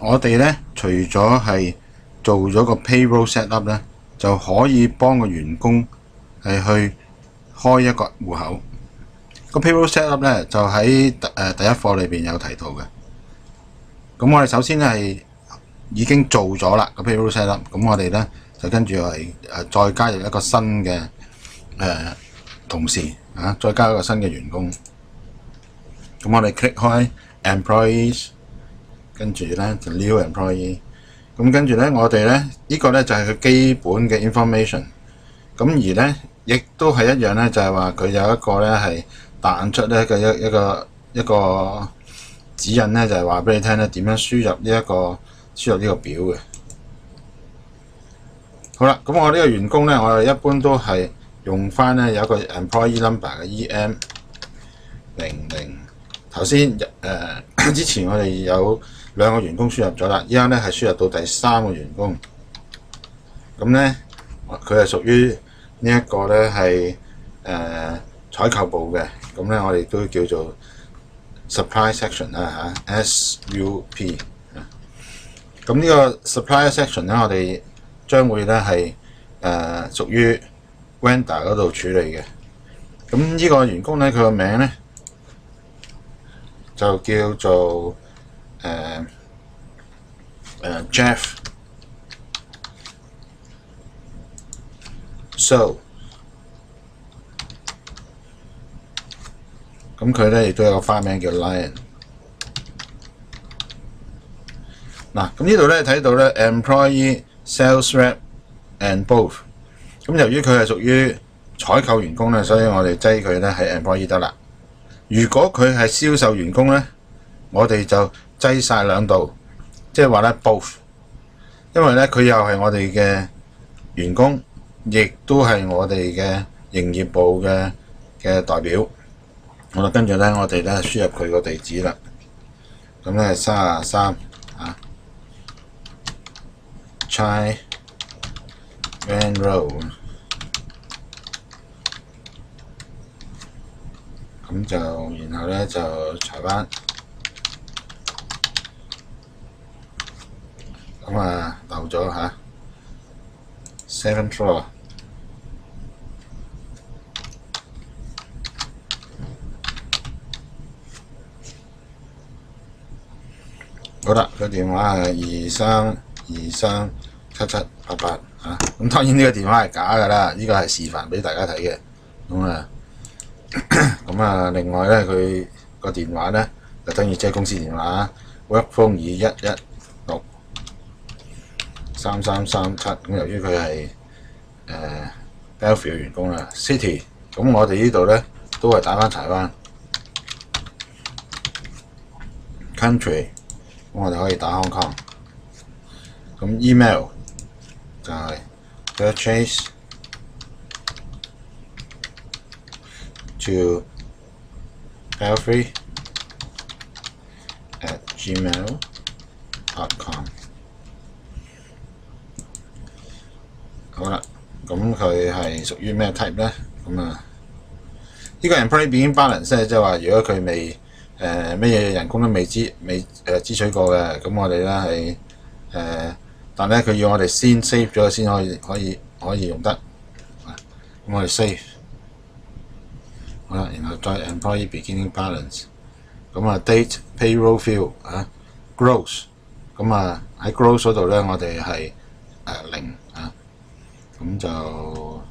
我哋咧除咗係做咗個 payroll set up 咧，就可以幫個員工係去開一個戶口。個 payroll set up 咧就喺第一課裏邊有提到嘅。咁我哋首先咧係已經做咗啦個 payroll set up，咁我哋咧就跟住係再加入一個新嘅同事啊，再加一個新嘅員工。咁我哋 click 開 employees， 跟住咧就 new employee。咁跟住咧我哋咧呢個咧就係佢基本嘅 information。咁而咧亦都係一樣咧，就係話佢有一個咧係彈出咧嘅一個指引咧，就係話俾你聽咧點樣輸入呢個表嘅。好啦，咁我呢個員工咧，我哋一般都係用翻咧有一個 employee number 嘅 EM00。頭先之前我哋有2個員工輸入咗啦，依家咧係輸入到第3個員工。咁咧佢係屬於呢一個咧係採購部嘅，咁咧我哋都叫做 supply section 啦嚇 SUP。咁呢個 supply section 咧，我哋將會咧係屬於 vendor 嗰度處理嘅。咁呢個員工咧，佢個名咧就叫做Jeff So。咁佢咧亦都有個花名叫 Lion。嗱，咁呢度咧睇到咧 employee sales rep and both。咁由於佢係屬於採購員工咧，所以我哋擠佢咧係 employee 得啦。如果佢係銷售員工咧，我哋就擠晒兩度，即係話咧 both。因為咧佢又係我哋嘅員工，亦都係我哋嘅營業部嘅代表。好啦，跟住咧我哋咧輸入佢個地址啦。咁咧係33啊 Chai Van Road。咁就然後咧就柴灣。咁啊漏咗嚇 7th floor。好啦，個電話係23237788嚇。咁當然呢個電話係假㗎啦，呢個係示範俾大家睇嘅。咁啊，另外咧佢個電話咧就等於即係公司電話 ，work phone 21163337。咁由於佢係Bellevue 嘅員工啦 ，City。咁我哋呢度咧都係打翻柴灣 ，Country。咁我哋可以打 Hong Kong。咁 email 就係 purchase to Bellevue@gmail.com。好啦，咁佢係屬於咩 type 咧？咁啊，呢個 employee begin balance 咧，即係話如果佢未乜嘢人工都未支取過嘅，咁我哋咧係但咧佢要我哋先 save 咗先可以用得。咁我哋 save。好啦，然後再 employee beginning balance。咁啊 date payroll field 啊 gross。咁啊喺 gross 嗰度咧，我哋係0啊。咁就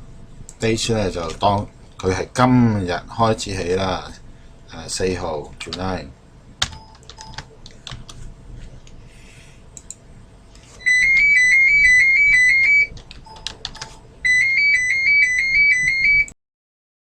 date 咧就當佢係今日開始起啦。4號 July。